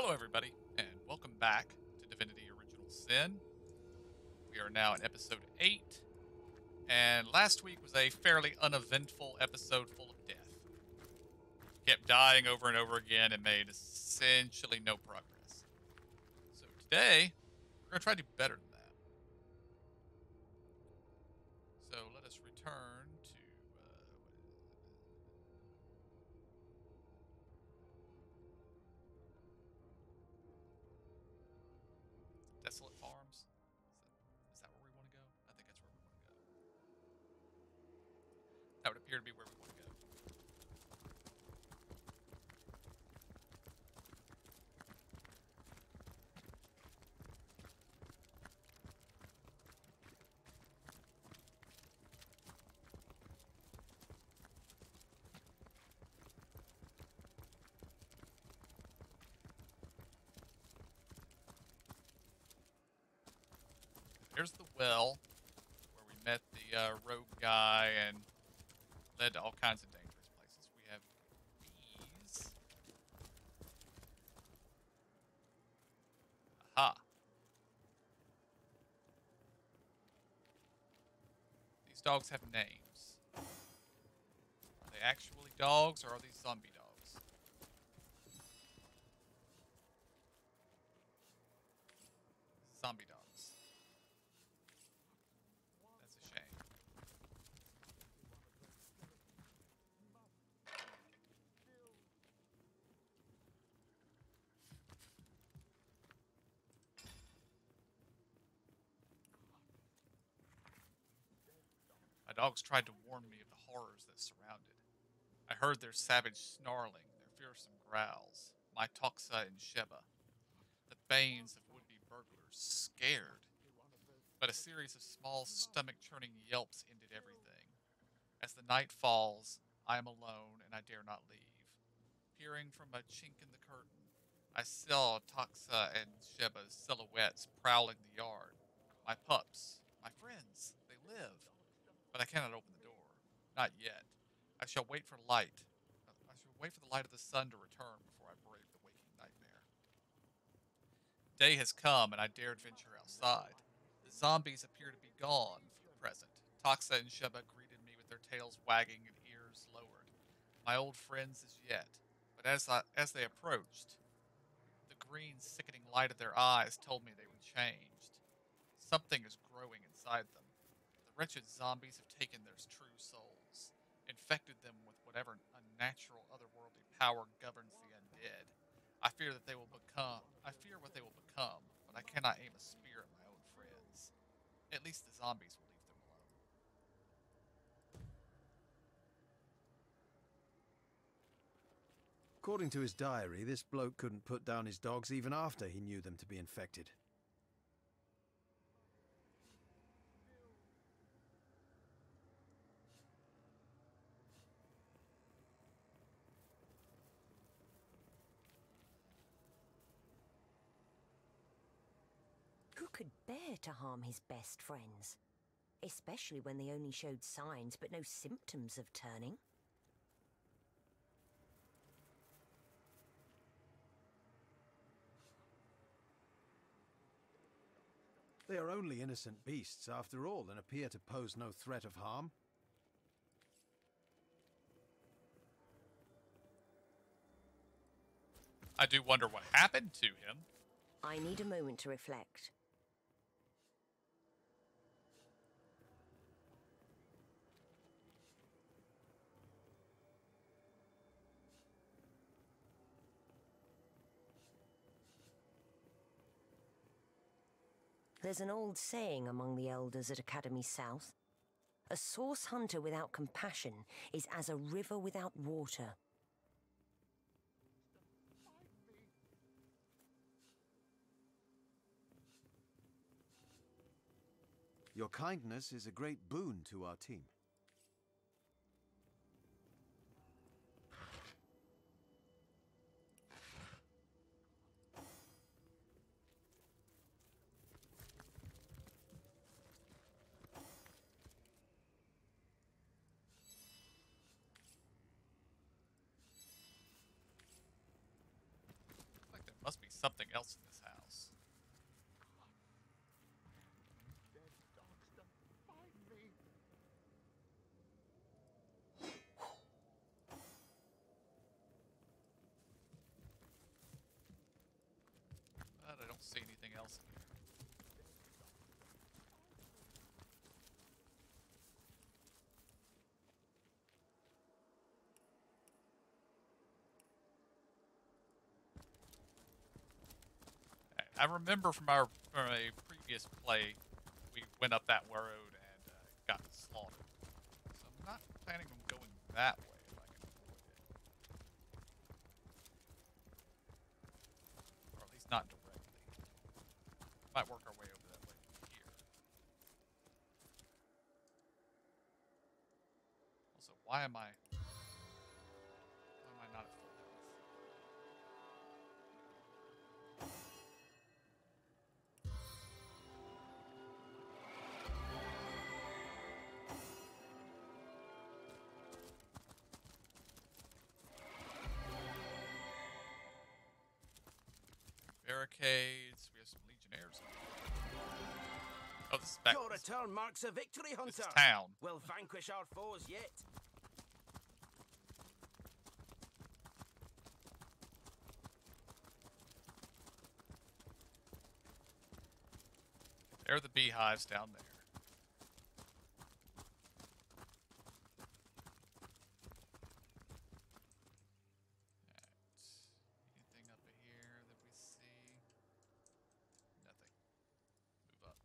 Hello, everybody, and welcome back to Divinity Original Sin. We are now in episode 8, and last week was a fairly uneventful episode full of death. We kept dying over and over again and made essentially no progress. So today, we're going to try to do better than that. So let us return to Desolate Farms. Is that where we want to go? I think that's where we want to go. That would appear to be where we want to go. There's the well, where we met the rogue guy and led to all kinds of dangerous places. We have bees. Aha. These dogs have names. Are they actually dogs, or are these zombie dogs? Zombie dogs. That's a shame. My dogs tried to warn me of the horrors that surrounded. I heard their savage snarling, their fearsome growls, my Toxa and Sheba, the banes of would-be burglars, scared. But a series of small, stomach-churning yelps ended everything. As the night falls, I am alone and I dare not leave. Peering from a chink in the curtain, I saw Toxa and Sheba's silhouettes prowling the yard. My pups, my friends, they live. But I cannot open the door. Not yet. I shall wait for light. I shall wait for the light of the sun to return before I brave the waking nightmare. Day has come and I dared venture outside. The zombies appear to be gone for the present. Toxa and Sheba greeted me with their tails wagging and ears lowered. My old friends as yet. But as they approached, the green, sickening light of their eyes told me they were changed. Something is growing inside them. The wretched zombies have taken their true souls, infected them with whatever unnatural, otherworldly power governs the undead. I fear what they will become, but I cannot aim a spear at my own friends. At least the zombies will leave them alone. According to his diary, this bloke couldn't put down his dogs even after he knew them to be infected. Who could bear to harm his best friends? Especially when they only showed signs but no symptoms of turning. They are only innocent beasts after all and appear to pose no threat of harm. I do wonder what happened to him. I need a moment to reflect. There's an old saying among the elders at Academy South. A source hunter without compassion is as a river without water. Your kindness is a great boon to our team. Like there must be something else in this house. Dead dogs don't find me. But I don't see anything else in here. I remember from a previous play, we went up that road and got slaughtered. So I'm not planning on going that way if I can avoid it. Or at least not directly. Might work our way over that way from here. Also, why am I not at full health? Barricades. We have some legionnaires. Oh, this is back. Your return marks a victory, Hunter. This is town. We'll vanquish our foes yet. There are the beehives down there. Anything up here that we see? Nothing. Move up.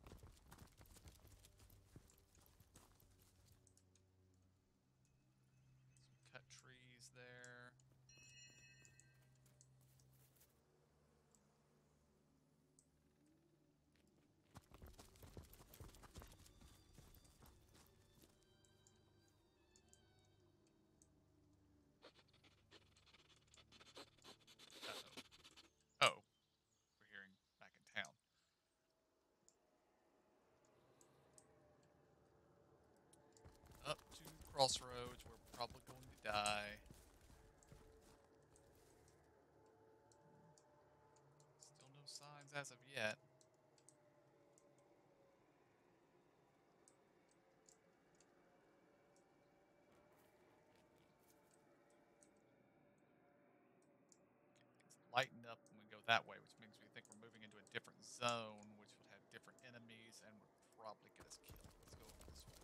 Some cut trees there. Uh-oh. Oh. We're hearing back in town. Up to crossroads where we're probably going to die. Still no signs as of yet. Lighten up when we go that way, which means we think we're moving into a different zone, which would have different enemies and would probably get us killed. Let's go this way.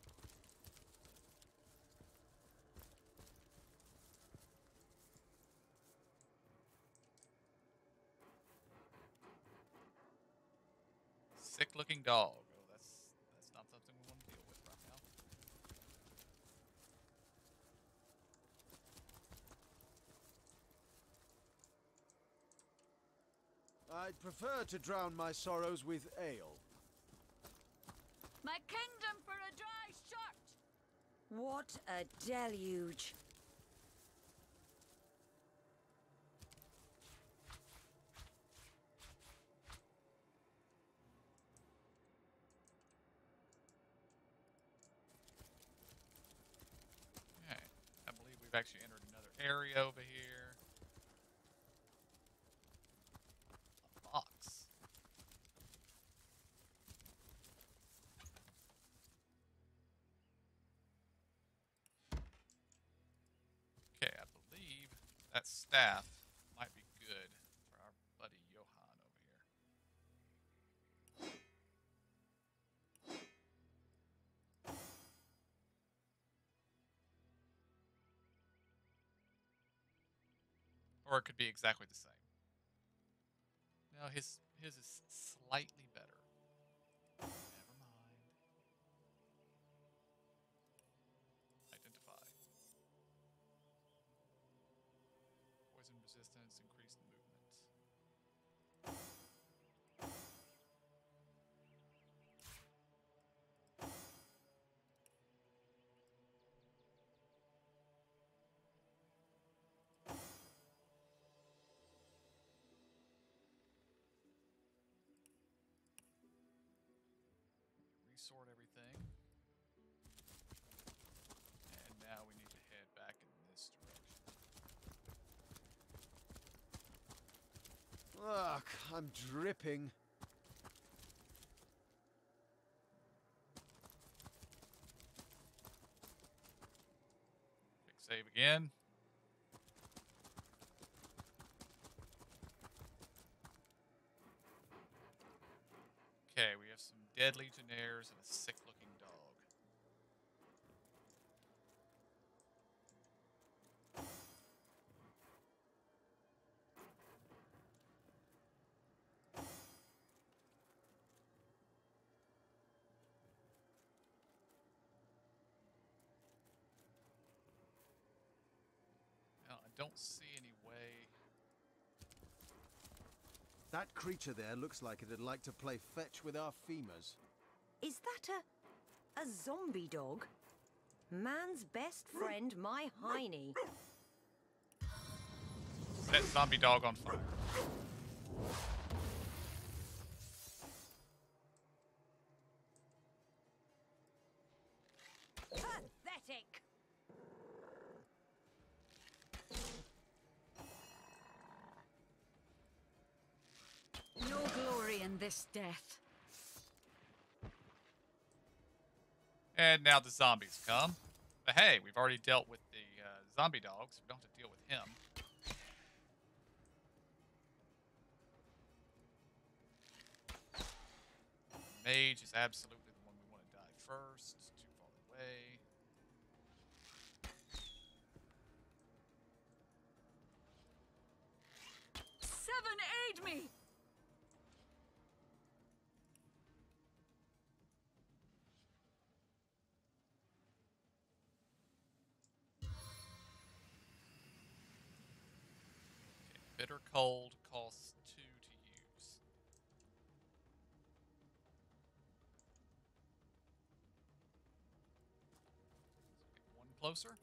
Sick-looking dog. Oh, that's not something we want to deal with right now. I'd prefer to drown my sorrows with ale. My kingdom for a dry shot! What a deluge. Okay. I believe we've actually entered another area over here. A box. Okay, I believe that staff might be good for our buddy Johann over here. Or it could be exactly the same. No, his is slightly better. Never mind. Identify. Poison resistance, increased movement. Resort everything. And now we need to head back in this direction. Ugh, I'm dripping. Quick save again. Okay, we have some dead legionnaires and a sick-looking dog. Now, I don't see any way. That creature there looks like it'd like to play fetch with our femurs. Is that a zombie dog? Man's best friend, my hiney. Set zombie dog on fire. Pathetic. No glory in this death. And now the zombies come. But hey, we've already dealt with the zombie dog, so we don't have to deal with him. Mage is absolutely the one we want to die first. Too far away. Seven, aid me! Okay, bitter cold costs 2 to use. Get one closer.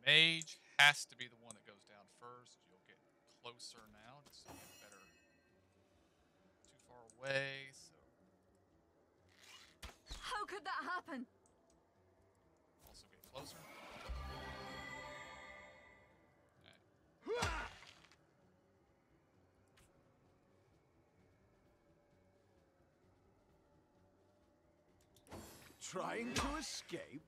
The mage has to be the one that goes down first. You'll get closer now, just so you get better. Too far away, so How could that happen? also get closer. Trying to escape?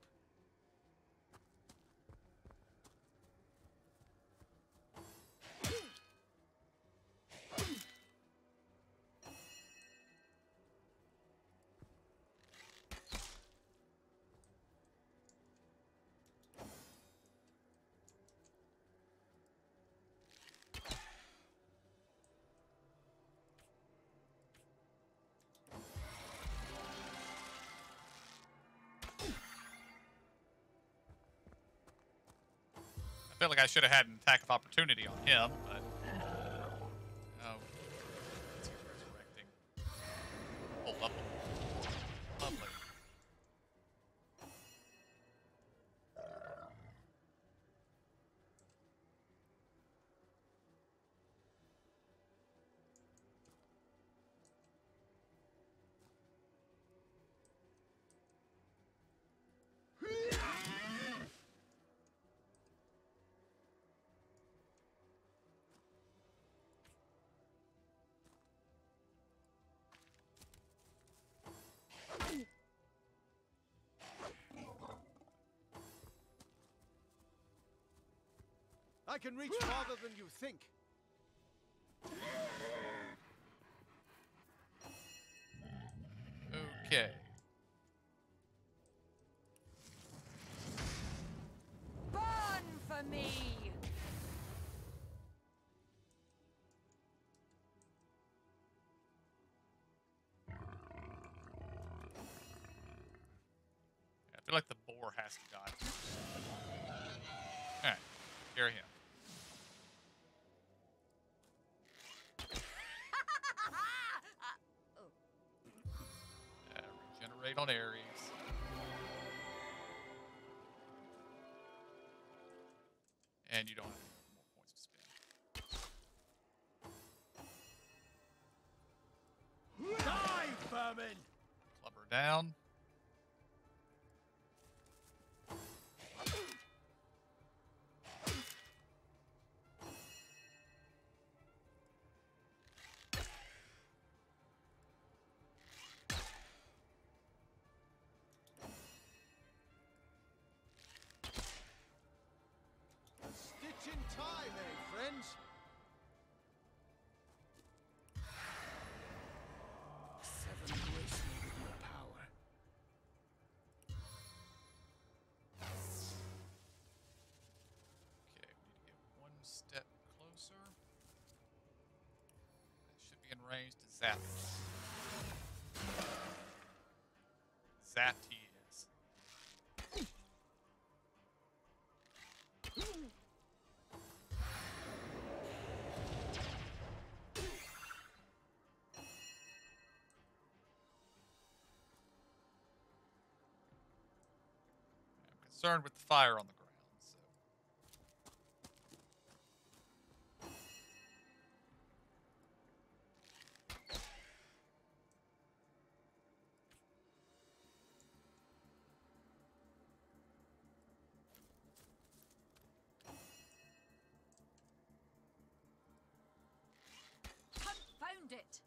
I feel like I should have had an attack of opportunity on him, but oh, he's resurrecting. Hold up. Lovely. I can reach farther than you think. Okay. capacity die. Alright, carry him. Regenerate on Ares. And you don't have more points to spend. Die, vermin! Club her down. Stitch in time, eh, friends? Seven grace me with your power. Okay, we need to get one step closer. That should be in range to zap it. Zapped he is. I'm concerned with the fire on the ground, so. Confound it!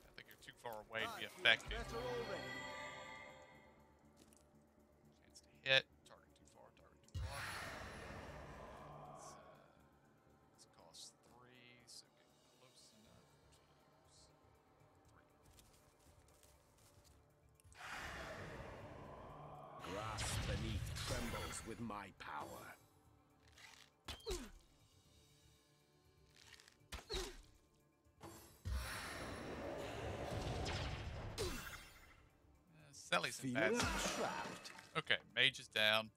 I think you're too far away to be effective. Better already. Chance to hit. Target too far. Target too far. This costs 3, so get close enough to use 3. Grass beneath trembles with my power. Sally's in Feeling bad. trapped. Okay, mage is down.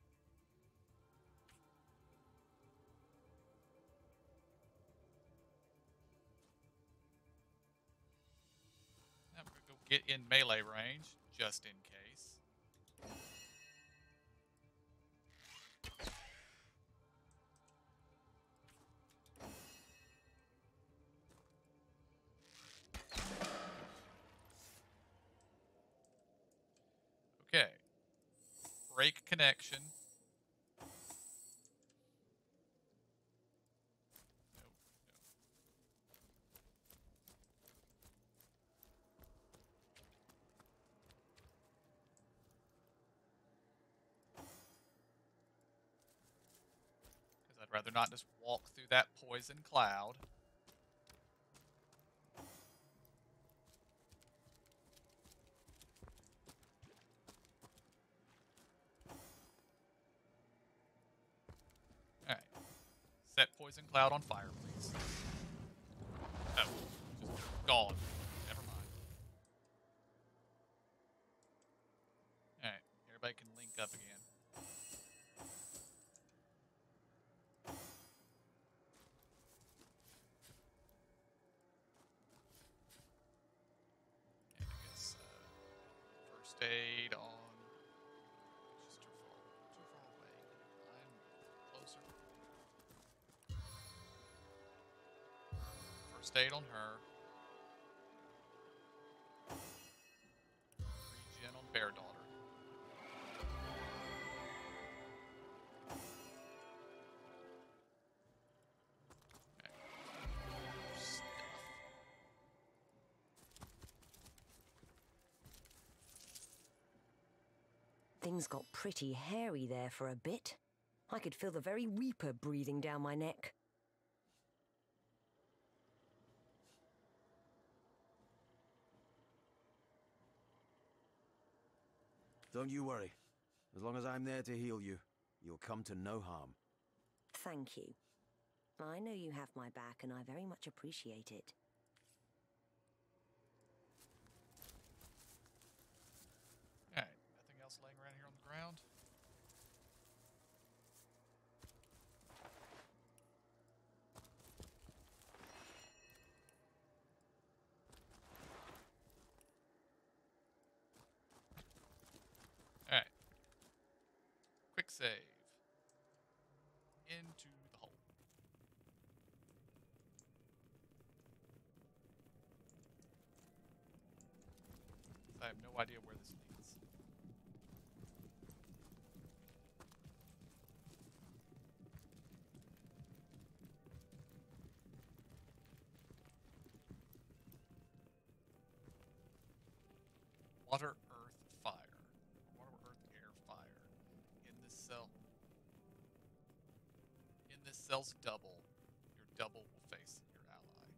Now we're gonna go get in melee range, just in case. Okay. Break connection. Nope, nope. Because I'd rather not just walk through that poison cloud. Alright. Set poison cloud on fire, please. Oh, just gone. Never mind. Alright, everybody can link up again. And I guess first aid on. She's too far away. I'm closer. First aid on her. Regen on Bear Daughter. Okay. Stuff. Things got pretty hairy there for a bit. I could feel the very Reaper breathing down my neck. Don't you worry. As long as I'm there to heal you, you'll come to no harm. Thank you. I know you have my back, and I very much appreciate it. quick save. Into the hole. I have no idea where this leads. Water, earth, fire. Water, earth, air, fire. In this cell. In this cell's double, your double will face your ally.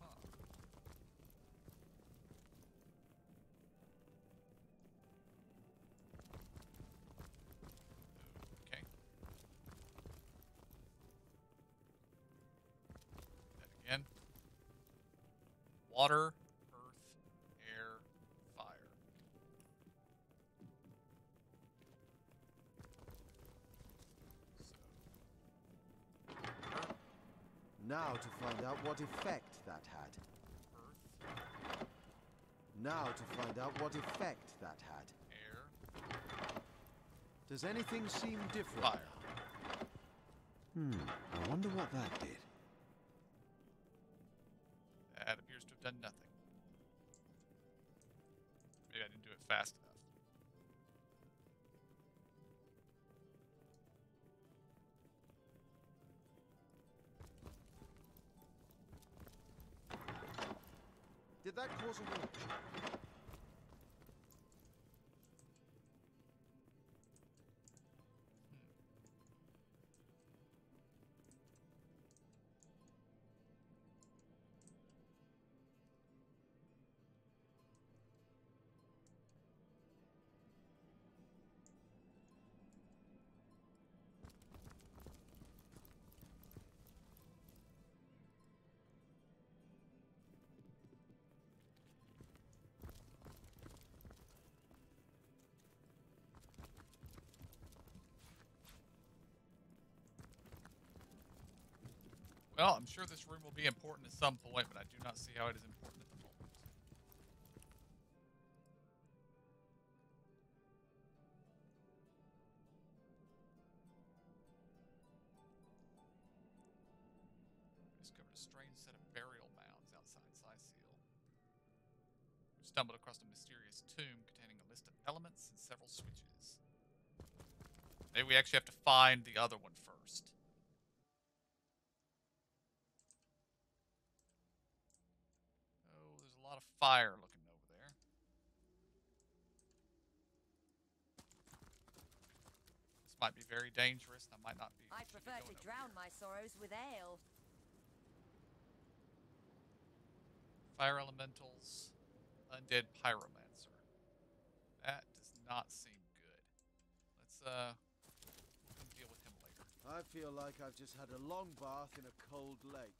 Huh. Okay. That again. Water, earth, air, fire. So, earth, Now to find out what effect that had. earth, Now to find out what effect that had. air, Does anything seem different? fire. I wonder what that did. That appears to have done nothing. Maybe I didn't do it fast enough. Did that cause a war? Well, I'm sure this room will be important at some point, but I do not see how it is important at the moment. We discovered a strange set of burial mounds outside Syceal. We stumbled across a mysterious tomb containing a list of elements and several switches. Maybe we actually have to find the other one first. Oh, there's a lot of fire looking over there. This might be very dangerous. I might not be. I should be prefer to going over drown here. my sorrows with ale. Fire elementals, undead pyromancer. That does not seem good. Let's come deal with him later. I feel like I've just had a long bath in a cold lake.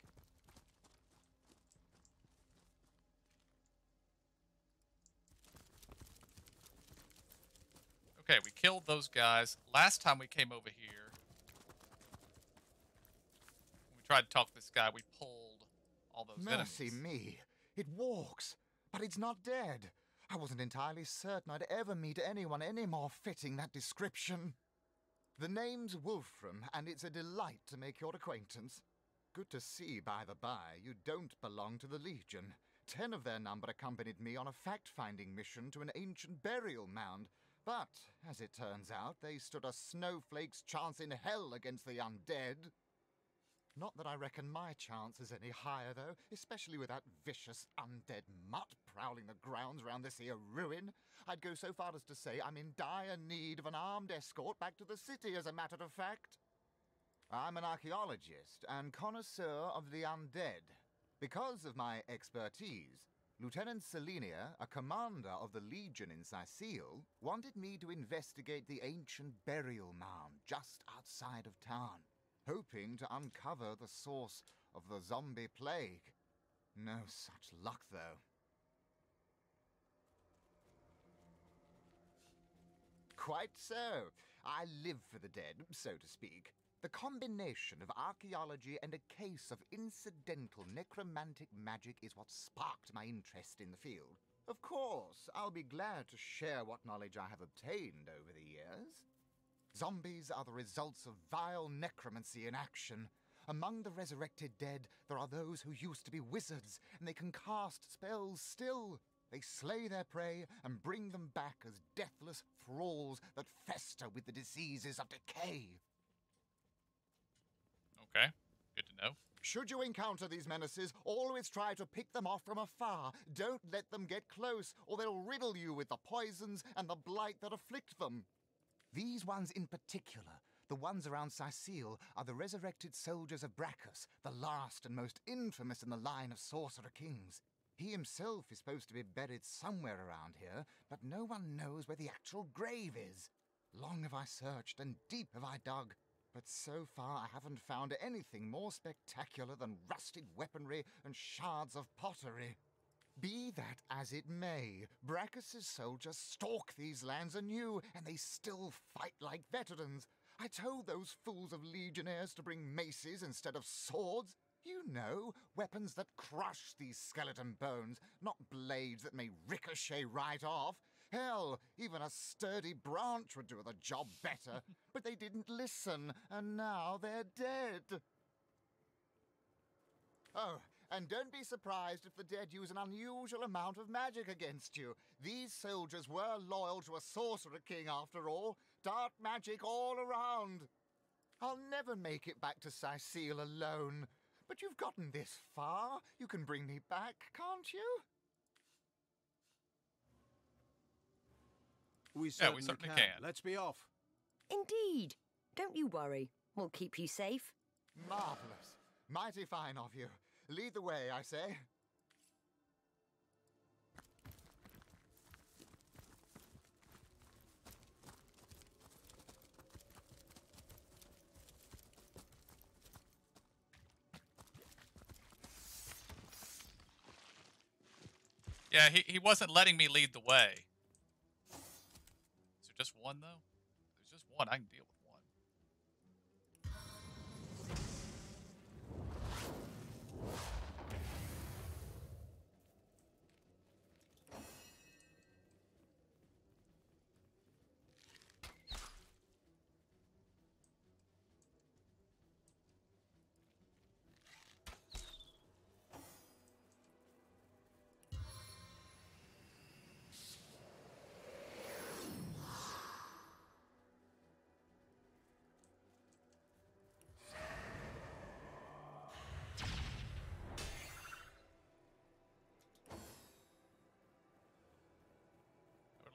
Okay, we killed those guys. Last time we came over here, when we tried to talk to this guy, we pulled all those Mercy enemies. me. It walks, but it's not dead. I wasn't entirely certain I'd ever meet anyone any more fitting that description. The name's Wolfram, and it's a delight to make your acquaintance. Good to see, by the by, you don't belong to the Legion. 10 of their number accompanied me on a fact-finding mission to an ancient burial mound. But, as it turns out, they stood a snowflake's chance in hell against the undead. Not that I reckon my chance is any higher, though, especially with that vicious undead mutt prowling the grounds around this here ruin. I'd go so far as to say I'm in dire need of an armed escort back to the city, as a matter of fact. I'm an archaeologist and connoisseur of the undead. Because of my expertise, Lieutenant Selenia, a commander of the Legion in Syceal, wanted me to investigate the ancient burial mound just outside of town, hoping to uncover the source of the zombie plague. No such luck, though. Quite so. I live for the dead, so to speak. The combination of archaeology and a case of incidental necromantic magic is what sparked my interest in the field. Of course, I'll be glad to share what knowledge I have obtained over the years. Zombies are the results of vile necromancy in action. Among the resurrected dead, there are those who used to be wizards, and they can cast spells still. They slay their prey and bring them back as deathless thralls that fester with the diseases of decay. Okay, good to know. Should you encounter these menaces, always try to pick them off from afar. Don't let them get close, or they'll riddle you with the poisons and the blight that afflict them. These ones in particular, the ones around Sicile, are the resurrected soldiers of Brachus, the last and most infamous in the line of sorcerer kings. He himself is supposed to be buried somewhere around here, but no one knows where the actual grave is. Long have I searched, and deep have I dug, but so far I haven't found anything more spectacular than rusted weaponry and shards of pottery. Be that as it may, Brachus's soldiers stalk these lands anew, and they still fight like veterans. I told those fools of legionnaires to bring maces instead of swords. You know, weapons that crush these skeleton bones, not blades that may ricochet right off. Hell, even a sturdy branch would do the job better. But they didn't listen, and now they're dead. Oh, and don't be surprised if the dead use an unusual amount of magic against you. These soldiers were loyal to a sorcerer king after all. Dark magic all around. I'll never make it back to Sicile alone. But you've gotten this far. You can bring me back, can't you? We Yeah, we certainly, certainly can. can. Let's be off. Indeed. Don't you worry. We'll keep you safe. Marvelous. Mighty fine of you. Lead the way, I say. Yeah, he wasn't letting me lead the way. Is there just one, though? There's just one. I can deal with one.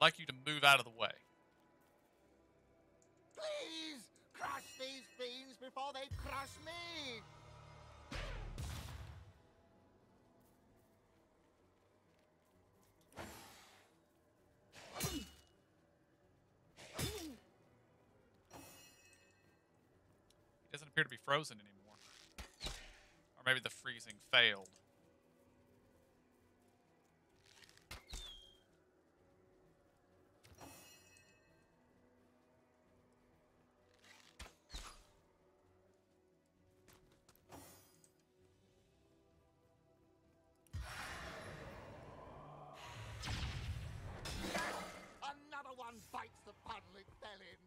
I would like you to move out of the way. Please, crush these fiends before they crush me! He doesn't appear to be frozen anymore. Or maybe the freezing failed. Another one bites the puddle it fell in.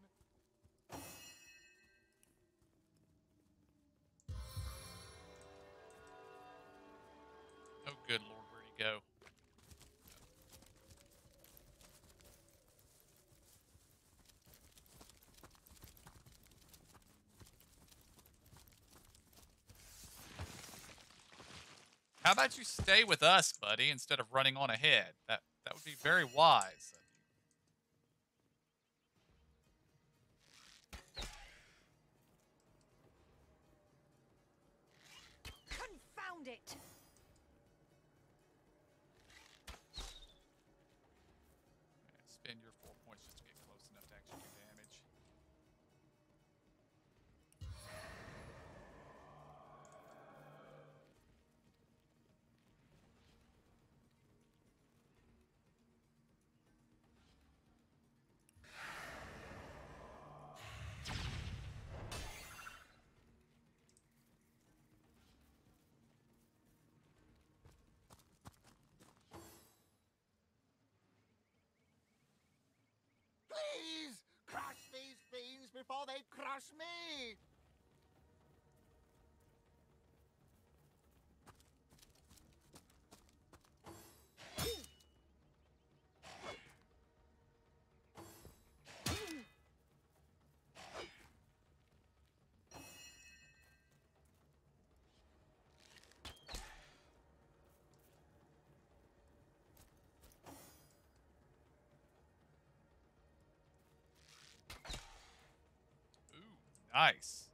Oh, good Lord, where'd he go? How about you stay with us, buddy, instead of running on ahead? That would be very wise of you. Confound it! Spend your 4 points just to get close enough to actually do damage. before they crush me! Ooh, nice.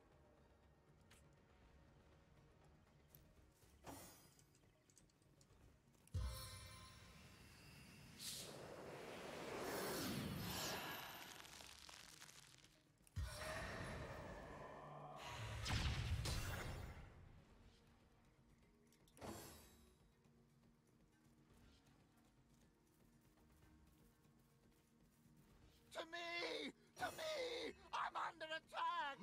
To me! To me! I'm under attack!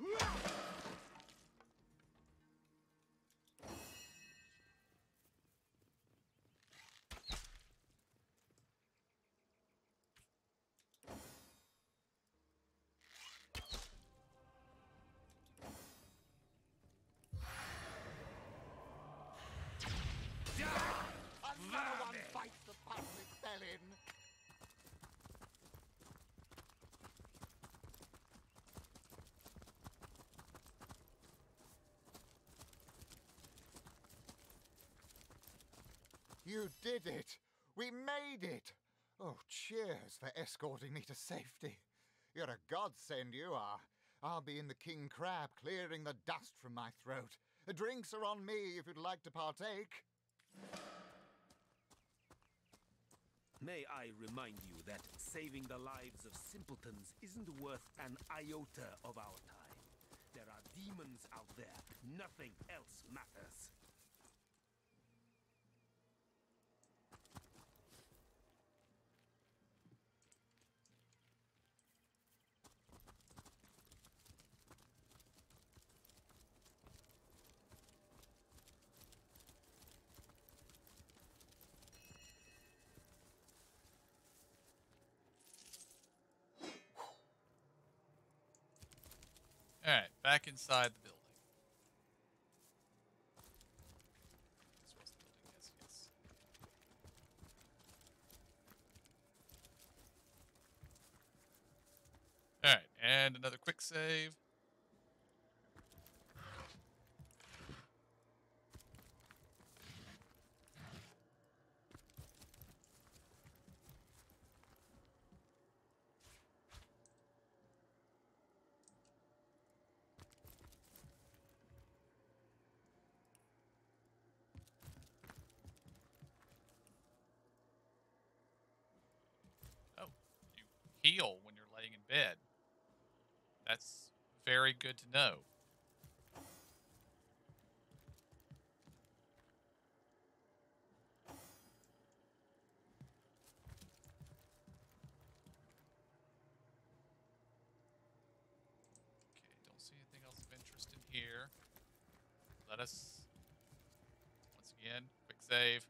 Another one bites the public felon! You did it! We made it! Oh, cheers for escorting me to safety. You're a godsend, you are. I'll be in the King Crab clearing the dust from my throat. The drinks are on me if you'd like to partake. May I remind you that saving the lives of simpletons isn't worth an iota of our time. There are demons out there. Nothing else matters. Alright, back inside the building. This was the building, yes, yes. Alright, and another quick save. Oh, you heal when you're laying in bed. That's very good to know. Okay, don't see anything else of interest in here. Let us, once again, quick save.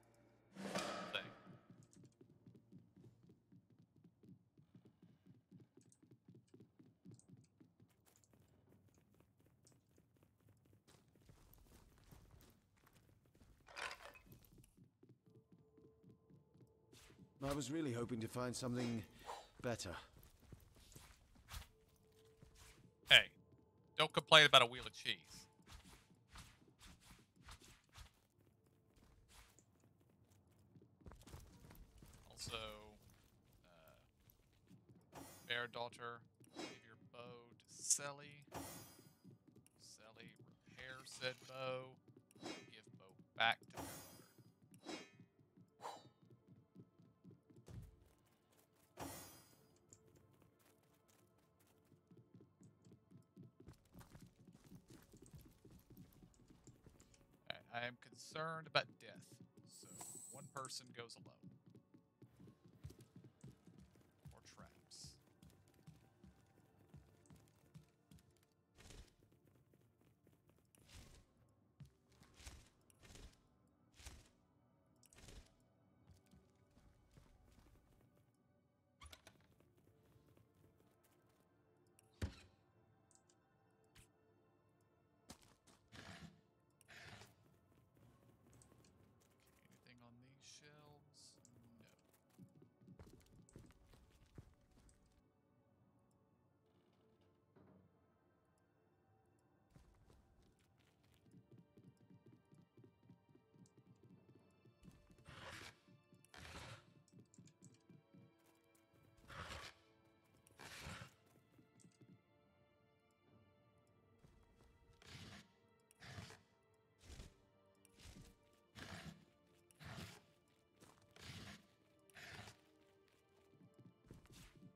Thing. I was really hoping to find something better. Hey, don't complain about a wheel of cheese. Also, Bear Daughter, give your bow to Selly. Selly, repair said bow. Give bow back to Bear Daughter. Alright, I am concerned about death, so one person goes alone. Or traps.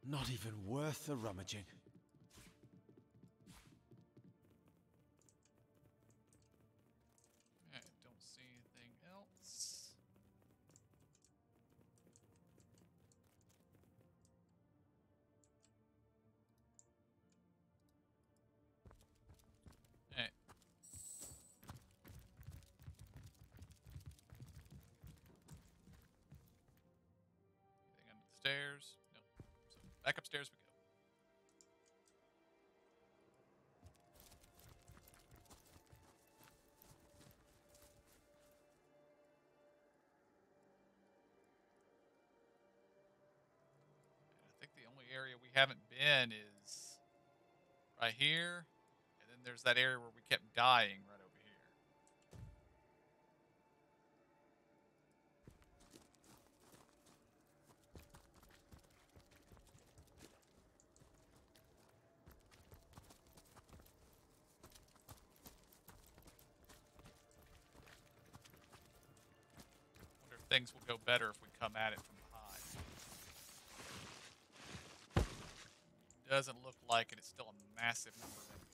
Not even worth the rummaging. I don't see anything else. Alright. Anything under the stairs? Nope. So back upstairs we go. And I think the only area we haven't been is right here. And then there's that area where we kept dying right over here. Wonder if things will go better if we come at it from behind. Doesn't look like it. It's still a massive number of enemies.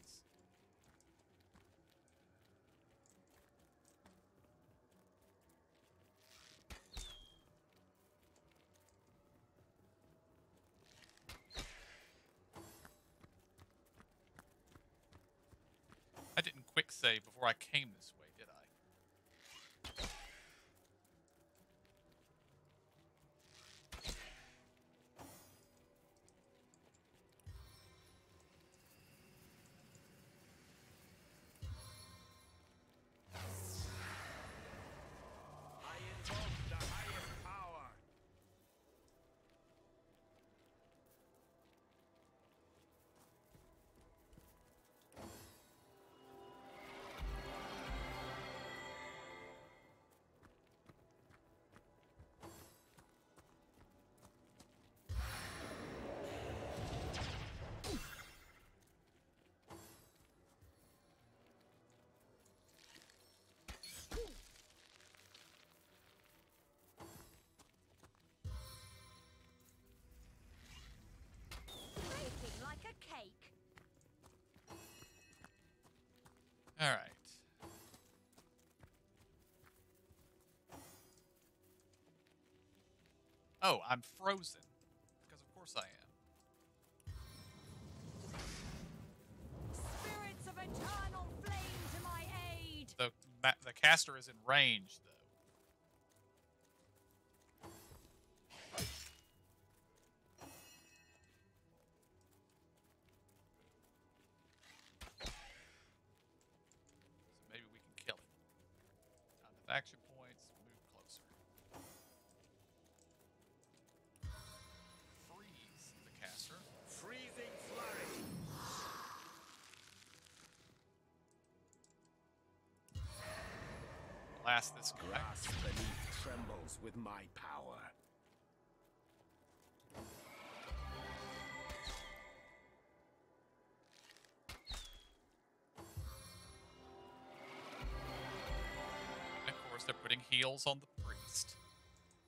I didn't quick save before I came this way, did I? I invoke the highest power. Baking like a cake. All right. Oh, I'm frozen. Because of course I am. Spirits of eternal flame to my aid. The caster is in range, though. So maybe we can kill it. Not enough action points. Move closer. Freeze the caster. Freezing flurry. Blast this guy. Grass beneath trembles with my power. And of course, they're putting heals on the priest.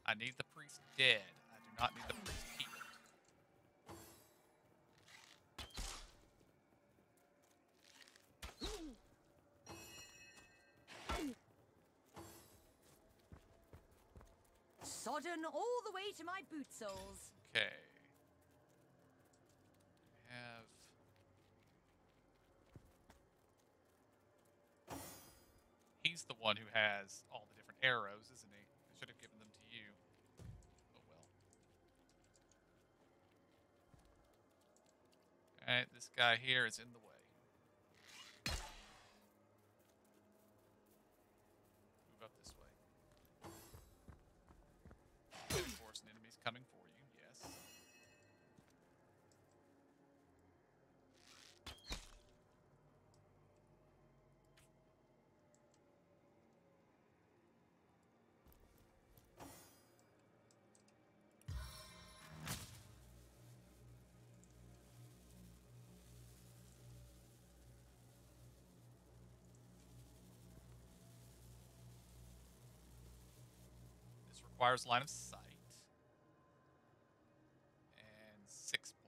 I need the priest dead. I do not need the priest healed. Sodden all the way to my boot soles. Okay. Have. He's the one who has all the different arrows, isn't he? I should have given them to you. Oh well. Alright, this guy here is in the way. Move up this way. Of course, an enemy's coming for you, yes. This requires line of sight. And 6 points.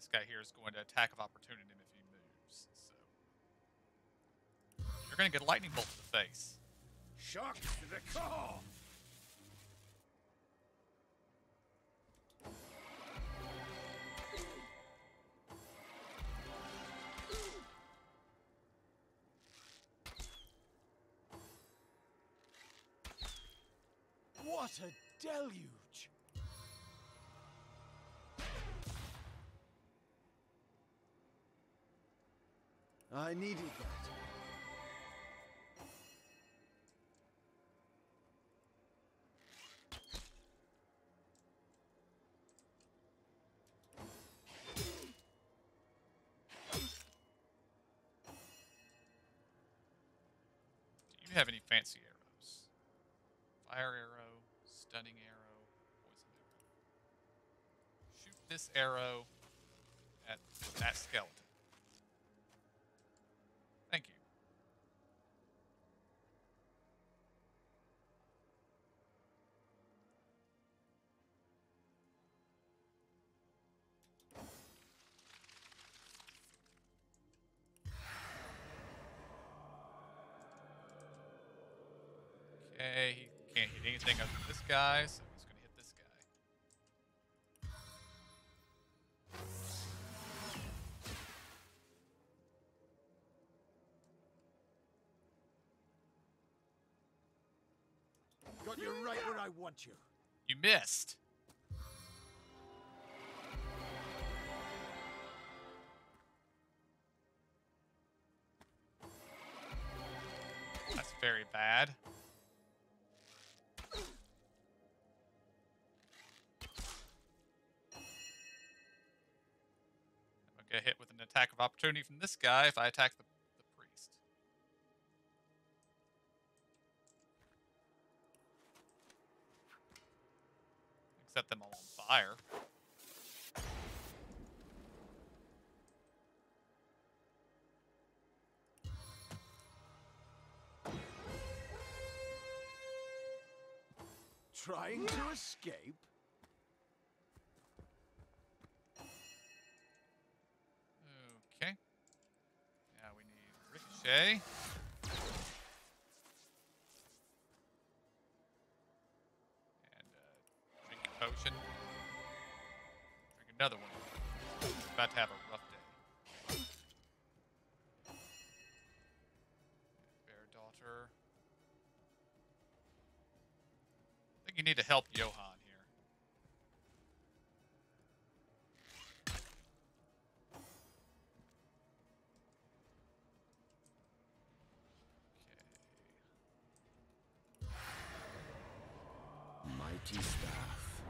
This guy here is going to attack of opportunity him if he moves. So you're going to get a lightning bolt to the face. Shock to the core! What a deluge! I needed that. Do you have any fancy arrows? Fire arrow, stunning arrow, poison arrow. Shoot this arrow at that skeleton. Thank you. Okay, he can't hit anything other than this guy, so he's going to hit this guy. Got you right where I want you. You missed. That's very bad. I'm going to get hit with an attack of opportunity from this guy if I attack the priest. Set them all on fire. Trying to escape? Okay. Now we need Ricochet. And drink a potion. Drink another one. We're about to have a rough day. Bear Daughter. I think you need to help Johann here. Mighty staff.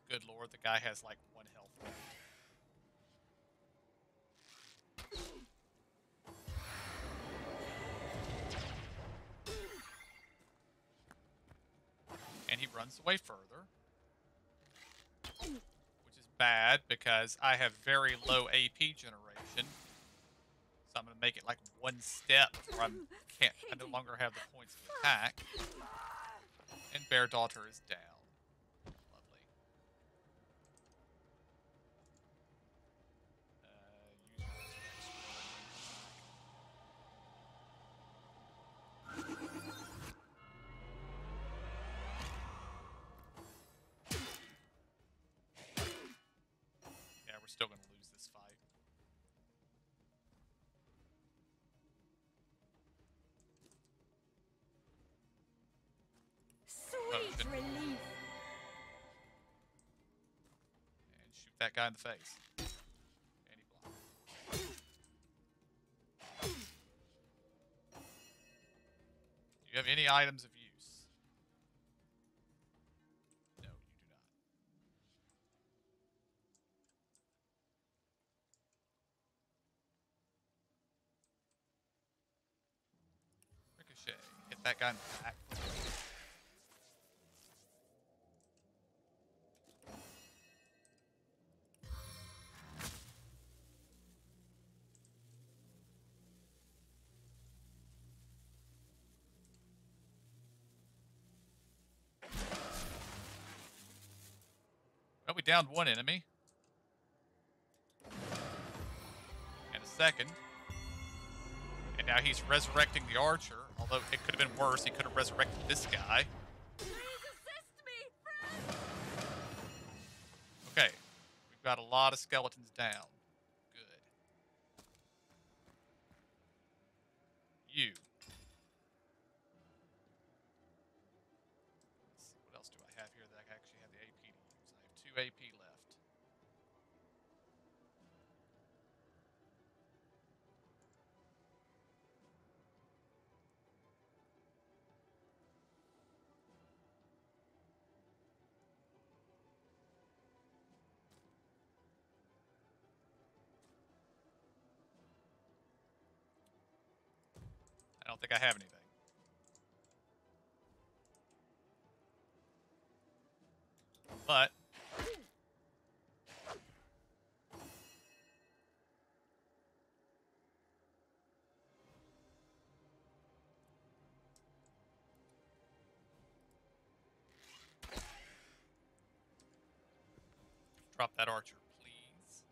Good lord, the guy has like 1 health left. And he runs away further. Which is bad because I have very low AP generation. So I'm going to make it like 1 step before I no longer have the points to attack. And Bear Daughter is down. Lovely. Use your yeah, we're still going to lose this fight. Sweet Potion. relief. And shoot that guy in the face. And he blocked. Do you have any items of use? No, you do not. Ricochet. Hit that guy in the back. Well, we downed one enemy. And a second. And now he's resurrecting the archer. Although it could have been worse. He could have resurrected this guy. Please assist me, friend! Okay. We've got a lot of skeletons down. Good. You. Let's see, what else do I have here that I actually have the AP to use? I have 2 AP left. I don't think I have anything. But drop that archer, please.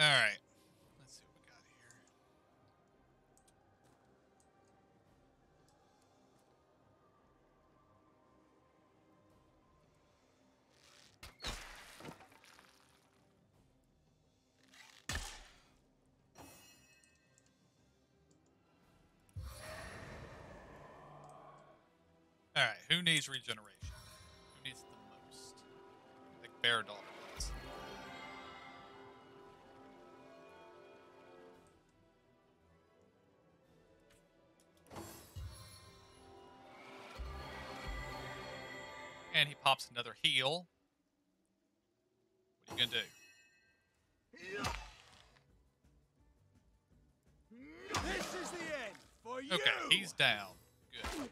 All right. Let's see what we got here. All right. Who needs regeneration? Who needs it the most? I think Bear Dog does. And he pops another heal. What are you gonna do? This is the end for you! Okay, he's down. Good.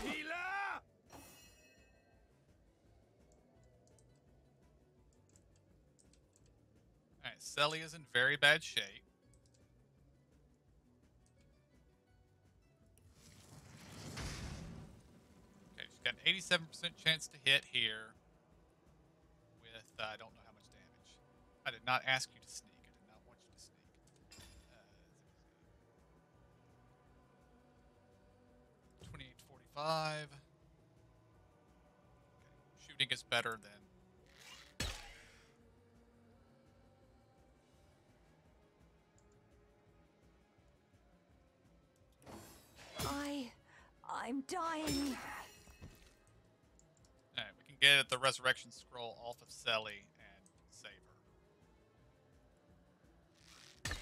Healer! Alright, Selly is in very bad shape. Okay, she's got an 87% chance to hit here. With, I don't know how much damage. I did not ask you to sneak. I did not want you to sneak. 28 to 45. Okay. Shooting is better than. I'm dying. Alright, we can get at the resurrection scroll off of Selly and save her.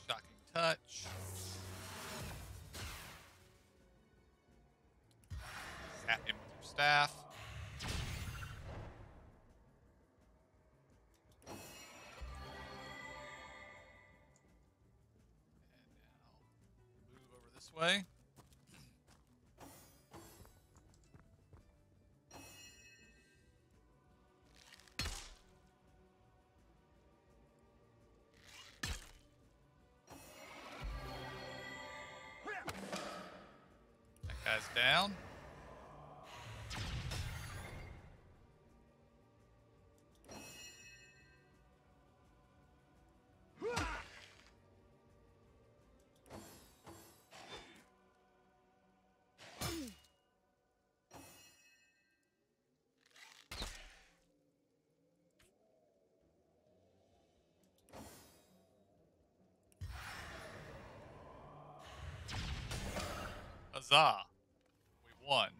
Shocking touch. Zap him with your staff. And now move over this way. That guy's down. Huzzah! We won.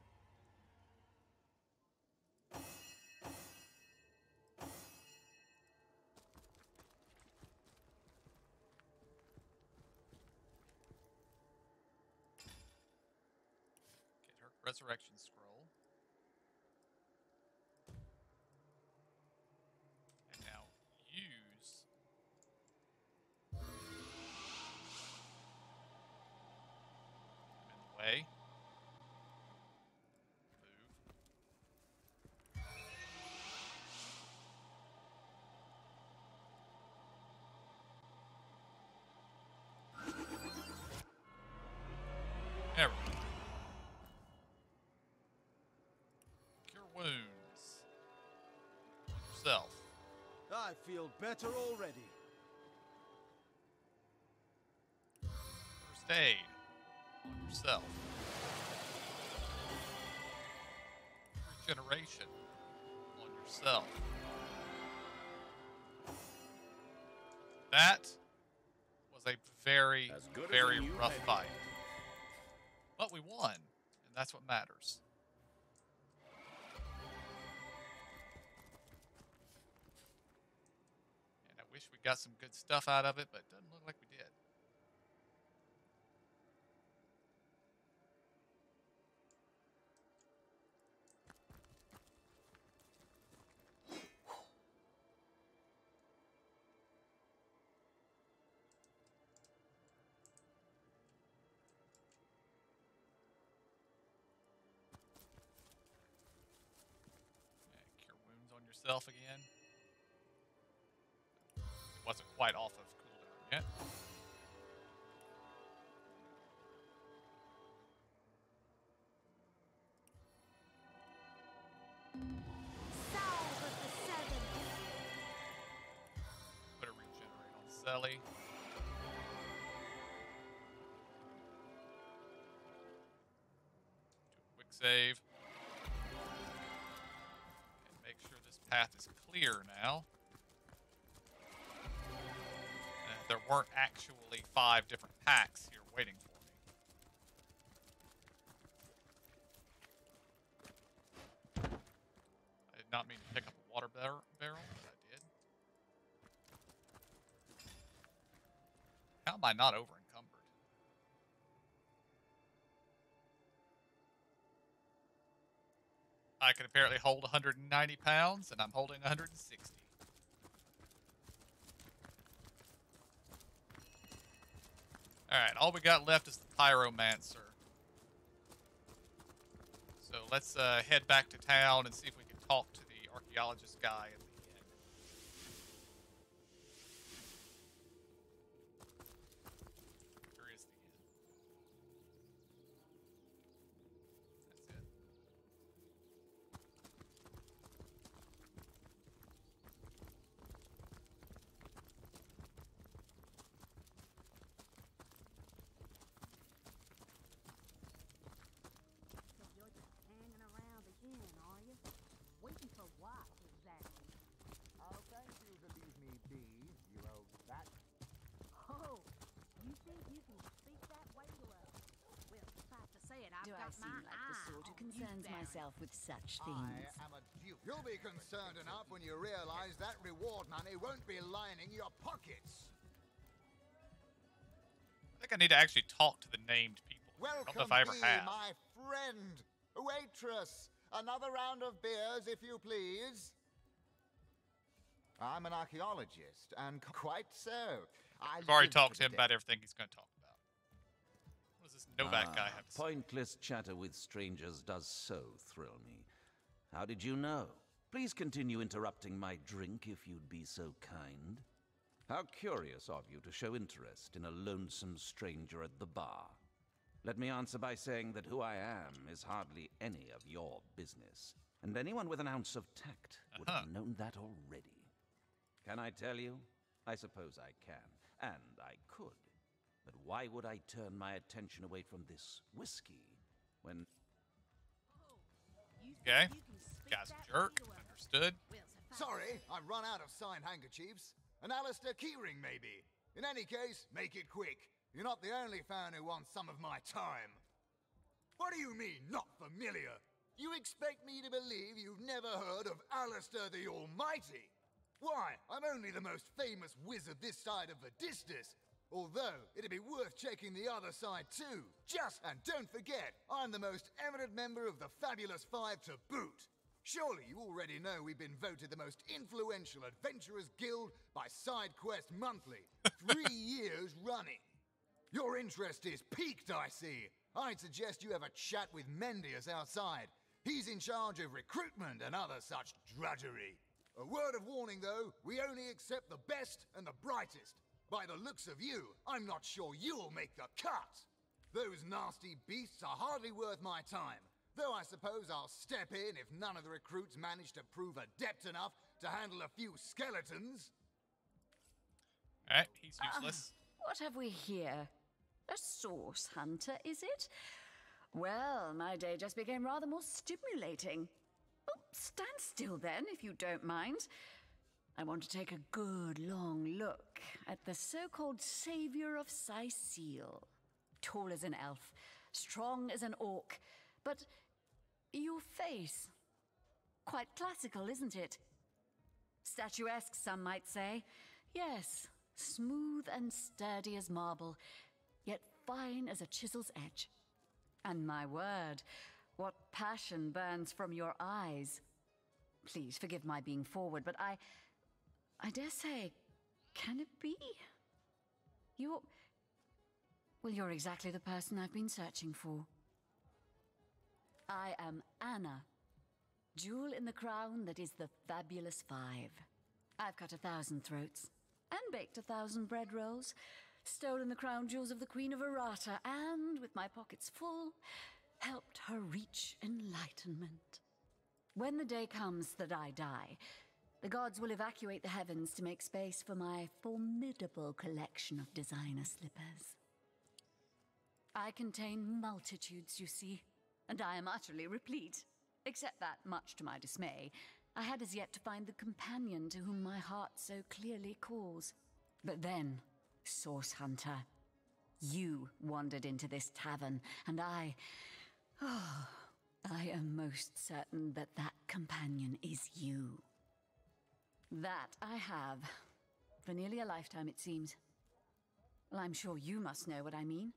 Get her resurrection scroll. And now yourself. I feel better already. First aid on yourself. Regeneration on yourself. That was a very, As good as very a new rough penny. fight. But we won, and that's what matters. And I wish we got some good stuff out of it, but it doesn't look like we did. And cure wounds on yourself again. It wasn't quite off of cooldown yet. Salve of the Seven. Put a regenerate on Selly. Do a quick save. And make sure this path is clear now. There weren't actually 5 different packs here waiting for me. I did not mean to pick up a water barrel, but I did. How am I not over encumbered? I can apparently hold 190 pounds, and I'm holding 160. Alright, all we got left is the Pyromancer. So let's head back to town and see if we can talk to the archaeologist guy at the end. Where is the end? That's it. So you're just hanging around again, are you? Waiting for what, exactly? Oh, thank you to leave me be, you old bat. Oh, you think you can speak that way to us? Well, suffice to say it, I've Do I got seem my like the eye sort who on concerns you, Baron. myself with such I things? am a duke. You'll be concerned enough when you realize that reward money won't be lining your pockets. I think I need to actually talk to the named people. I don't know Welcome, if I ever be have. my friend. Waitress, another round of beers, if you please. I'm an archaeologist, and quite so. I've already talked to him about everything he's going to talk about. What does this Novak guy have to say? Pointless chatter with strangers does so thrill me. How did you know? Please continue interrupting my drink if you'd be so kind. How curious of you to show interest in a lonesome stranger at the bar. Let me answer by saying that who I am is hardly any of your business, and anyone with an ounce of tact would have known that already. Can I tell you? I suppose I can, and I could. But why would I turn my attention away from this whiskey when... Okay. Guy's a jerk. Understood. Sorry, I've run out of signed handkerchiefs. An Alistair Keyring, maybe. In any case, make it quick. You're not the only fan who wants some of my time. What do you mean, not familiar? You expect me to believe you've never heard of Alistair the Almighty? Why, I'm only the most famous wizard this side of the Distis. Although, it'd be worth checking the other side too. And don't forget, I'm the most eminent member of the Fabulous Five to boot. Surely you already know we've been voted the most influential adventurers guild by SideQuest Monthly. 3 years running. Your interest is piqued, I see. I'd suggest you have a chat with Mendius outside. He's in charge of recruitment and other such drudgery. A word of warning, though, we only accept the best and the brightest. By the looks of you, I'm not sure you'll make the cut. Those nasty beasts are hardly worth my time, though I suppose I'll step in if none of the recruits manage to prove adept enough to handle a few skeletons. Alright, he's useless. What have we here? A source hunter, is it? Well, my day just became rather more stimulating. Oh, stand still then, if you don't mind. I want to take a good long look at the so-called savior of Sicile. Tall as an elf, strong as an orc, but your face, quite classical, isn't it? Statuesque, some might say. Yes, smooth and sturdy as marble, yet fine as a chisel's edge. And my word, what passion burns from your eyes. Please forgive my being forward, but I dare say, can it be? You're exactly the person I've been searching for. I am Anna, jewel in the crown that is the Fabulous Five. I've cut 1,000 throats, and baked 1,000 bread rolls, stolen the crown jewels of the Queen of Errata, and, with my pockets full, helped her reach enlightenment. When the day comes that I die, the gods will evacuate the heavens to make space for my formidable collection of designer slippers. I contain multitudes, you see, and I am utterly replete. Except that, much to my dismay, I had as yet to find the companion to whom my heart so clearly calls. But then, Source Hunter, you wandered into this tavern, and I am most certain that that companion is you. That I have. For nearly a lifetime, it seems. Well, I'm sure you must know what I mean.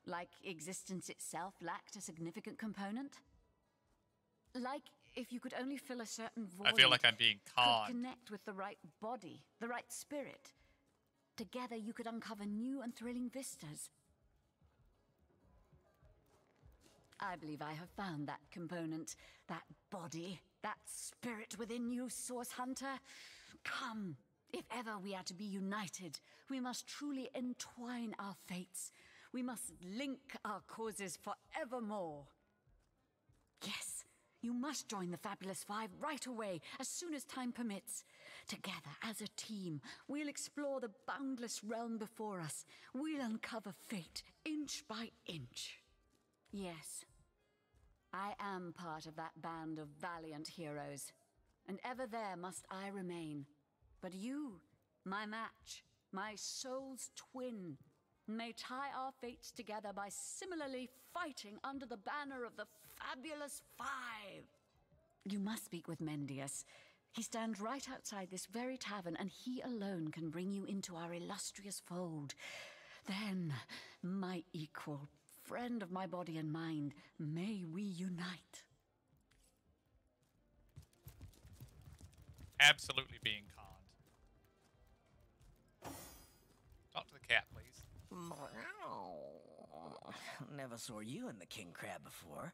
Like existence itself lacked a significant component? Like if you could only fill a certain void. I feel like I'm being could conned. connect with the right body, the right spirit. Together you could uncover new and thrilling vistas. I believe I have found that component, that body, that spirit within you, Source Hunter. Come, if ever we are to be united, we must truly entwine our fates. We must link our causes forevermore. Yes, you must join the Fabulous Five right away, as soon as time permits. Together, as a team, we'll explore the boundless realm before us. We'll uncover fate, inch by inch. Yes, I am part of that band of valiant heroes, and ever there must I remain. But you, my match, my soul's twin, may tie our fates together by similarly fighting under the banner of the Fabulous Five. You must speak with Mendius. He stands right outside this very tavern, and he alone can bring you into our illustrious fold. Then, my equal, friend of my body and mind, may we unite. Absolutely being conned. Talk to the cat, please. Never saw you in the king crab before.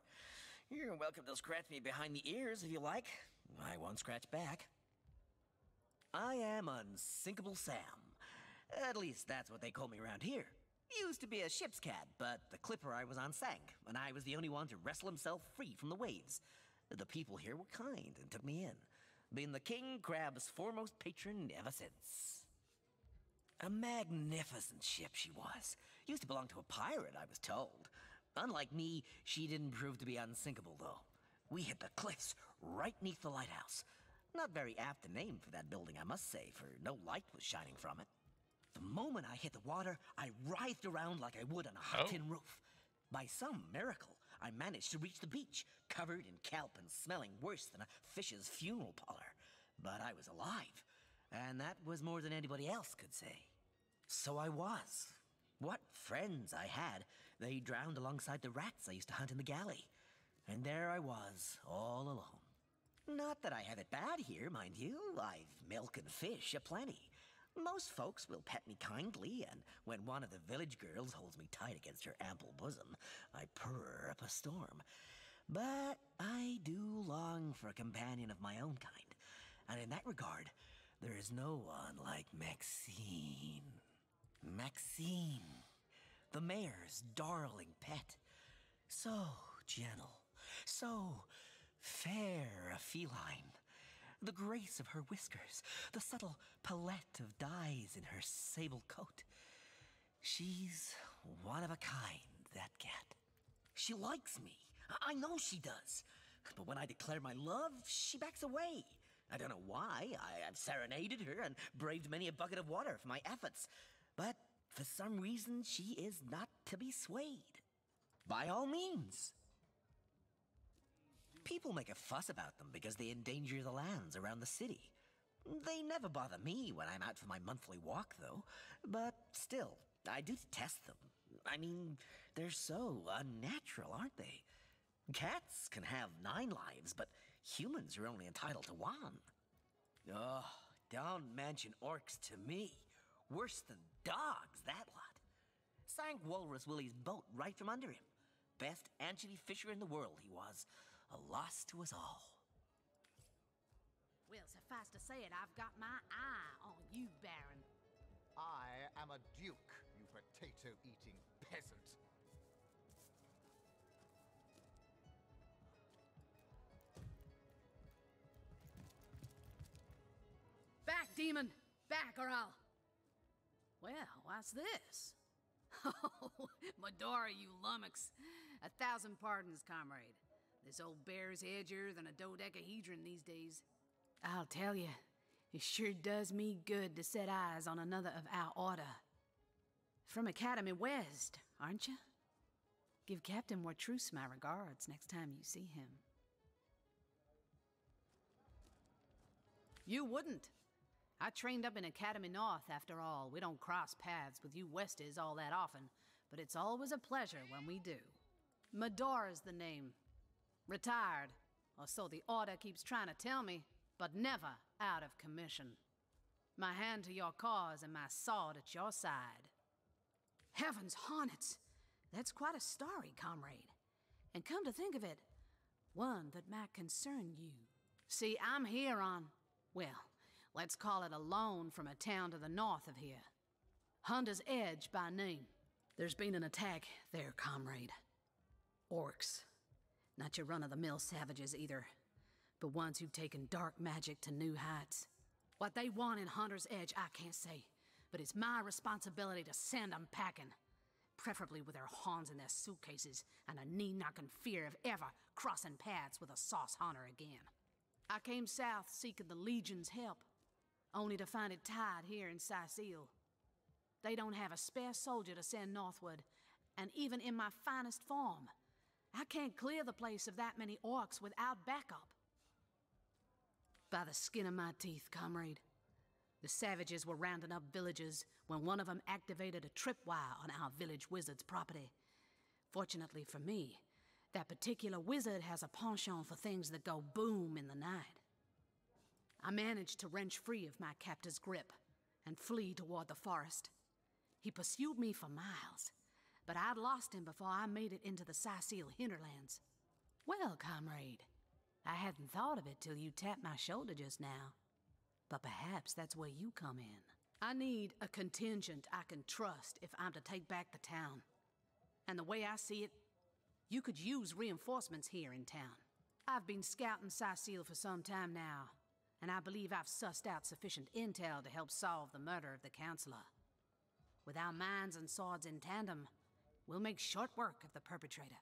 You're welcome to scratch me behind the ears if you like. I won't scratch back. I am Unsinkable Sam. At least that's what they call me around here. Used to be a ship's cat, but the clipper I was on sank, and I was the only one to wrestle himself free from the waves. The people here were kind and took me in, being the king crab's foremost patron ever since. A magnificent ship she was. Used to belong to a pirate, I was told. Unlike me, she didn't prove to be unsinkable, though. We hit the cliffs right neath the lighthouse. Not very apt a name for that building, I must say, for no light was shining from it. The moment I hit the water, I writhed around like I would on a hot tin roof. By some miracle, I managed to reach the beach, covered in kelp and smelling worse than a fish's funeral parlor. But I was alive, and that was more than anybody else could say. So I was. What friends I had. They drowned alongside the rats I used to hunt in the galley. And there I was, all alone. Not that I have it bad here, mind you. I've milk and fish aplenty. Most folks will pet me kindly, and when one of the village girls holds me tight against her ample bosom, I purr up a storm. But I do long for a companion of my own kind, and in that regard, there is no one like Maxine. Maxine, the mayor's darling pet. So gentle, so fair a feline. The grace of her whiskers, the subtle palette of dyes in her sable coat. She's one of a kind, that cat. She likes me. I know she does. But when I declare my love, she backs away. I don't know why. I've serenaded her and braved many a bucket of water for my efforts. But for some reason, she is not to be swayed. By all means. People make a fuss about them because they endanger the lands around the city. They never bother me when I'm out for my monthly walk, though. But still, I do detest them. I mean, they're so unnatural, aren't they? Cats can have 9 lives, but humans are only entitled to 1. Oh, don't mention orcs to me. Worse than dogs, that lot. Sank Walrus Willie's boat right from under him. Best anchovy fisher in the world he was. A loss to us all. Well, suffice to say it, I've got my eye on you, Baron. I am a duke, you potato-eating peasant. Back, demon! Back, or I'll... Well, what's this? Oh, Medora, you lummox. 1,000 pardons, comrade. This old bear's edgier than a dodecahedron these days. I'll tell you, it sure does me good to set eyes on another of our order. From Academy West, aren't you? Give Captain Wartruce my regards next time you see him. You wouldn't. I trained up in Academy North, after all. We don't cross paths with you Westies all that often, but it's always a pleasure when we do. Medora's the name. Retired, or so the Order keeps trying to tell me, but never out of commission. My hand to your cause and my sword at your side. Heavens hornets! That's quite a story, comrade. And come to think of it, one that might concern you. See, I'm here on, well, let's call it a loan from a town to the north of here. Hunter's Edge by name. There's been an attack there, comrade. Orcs. Not your run-of-the-mill savages either, but ones who've taken dark magic to new heights. What they want in Hunter's Edge, I can't say, but it's my responsibility to send them packing. Preferably with their horns in their suitcases and a knee-knocking fear of ever crossing paths with a sauce hunter again. I came south seeking the Legion's help, only to find it tied here in Sicile. They don't have a spare soldier to send northward, and even in my finest form, I can't clear the place of that many orcs without backup. By the skin of my teeth, comrade. The savages were rounding up villagers when one of them activated a tripwire on our village wizard's property. Fortunately for me, that particular wizard has a penchant for things that go boom in the night. I managed to wrench free of my captor's grip and flee toward the forest. He pursued me for miles, but I'd lost him before I made it into the Sicile hinterlands. Well, comrade, I hadn't thought of it till you tapped my shoulder just now. But perhaps that's where you come in. I need a contingent I can trust if I'm to take back the town. And the way I see it, you could use reinforcements here in town. I've been scouting Sicile for some time now, and I believe I've sussed out sufficient intel to help solve the murder of the Counselor. With our minds and swords in tandem, we'll make short work of the perpetrator.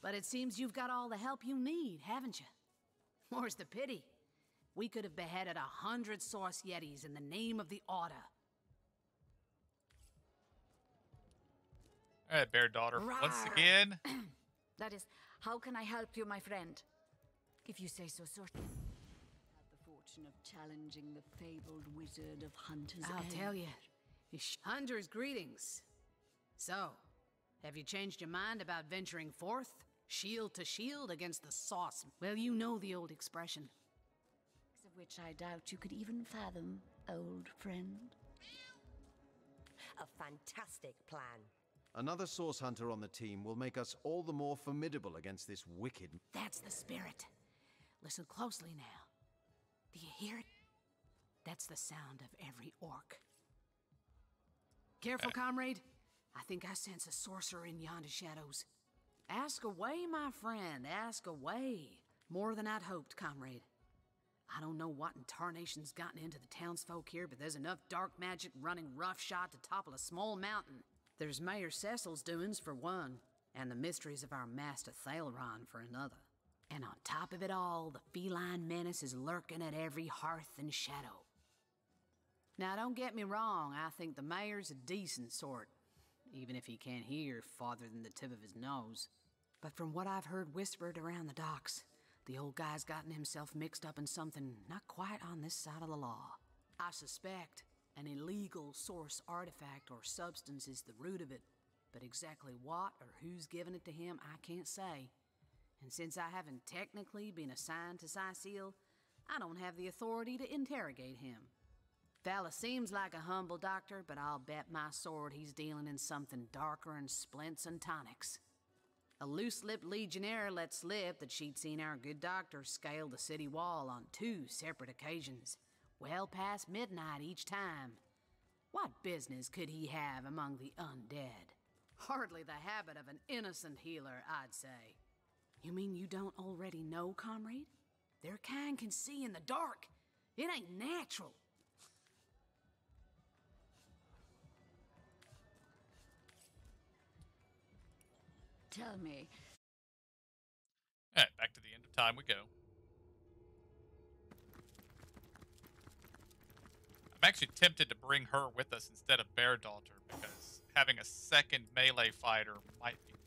But it seems you've got all the help you need, haven't you? More's the pity. We could have beheaded 100 Source Yetis in the name of the Order. All right, Bear Daughter. Once again. That is, how can I help you, my friend? If you say so, sir. Had the fortune of challenging the fabled wizard of Hunter's I'll Edge. tell you. Hunter's greetings. So, have you changed your mind about venturing forth? Shield to shield against the sauce. Well, you know the old expression. Of which I doubt you could even fathom, old friend. A fantastic plan. Another source hunter on the team will make us all the more formidable against this wicked... That's the spirit. Listen closely now. Do you hear it? That's the sound of every orc. Careful, comrade. I think I sense a sorcerer in yonder shadows. Ask away, my friend, ask away. More than I'd hoped, comrade. I don't know what in tarnation's gotten into the townsfolk here, but there's enough dark magic running roughshod to topple a small mountain. There's Mayor Cecil's doings for one, and the mysteries of our master Thaleron for another. And on top of it all, the feline menace is lurking at every hearth and shadow. Now, don't get me wrong, I think the mayor's a decent sort, even if he can't hear farther than the tip of his nose. But from what I've heard whispered around the docks, the old guy's gotten himself mixed up in something not quite on this side of the law. I suspect an illegal source artifact or substance is the root of it, but exactly what or who's given it to him, I can't say. And since I haven't technically been assigned to Cecil, I don't have the authority to interrogate him. Fella seems like a humble doctor, but I'll bet my sword he's dealing in something darker than splints and tonics. A loose-lipped legionnaire let slip that she'd seen our good doctor scale the city wall on 2 separate occasions, well past midnight each time. What business could he have among the undead? Hardly the habit of an innocent healer, I'd say. You mean you don't already know, comrade? Their kind can see in the dark. It ain't natural. Tell me. Alright, back to the end of time we go. I'm actually tempted to bring her with us instead of Bear Daughter, because having a second melee fighter might be good.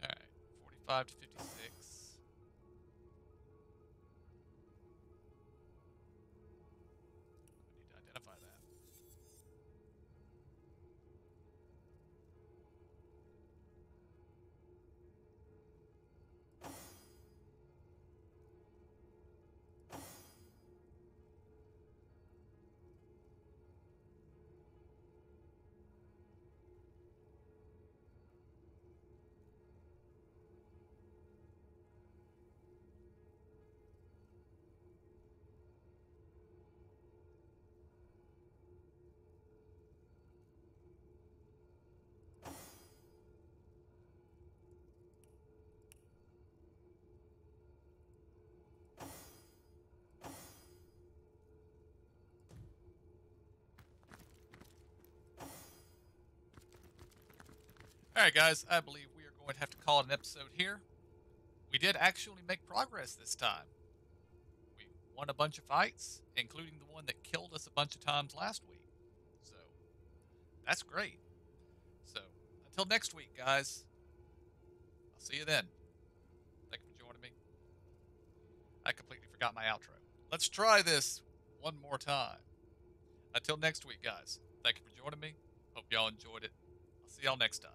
Alright, 45 to 56. I need to identify that. Alright guys, I believe we are going to have to call it an episode here. We did actually make progress this time. We won a bunch of fights, including the one that killed us a bunch of times last week. So, that's great. So, until next week, guys. I'll see you then. Thank you for joining me. I completely forgot my outro. Let's try this one more time. Until next week, guys. Thank you for joining me. Hope y'all enjoyed it. I'll see y'all next time.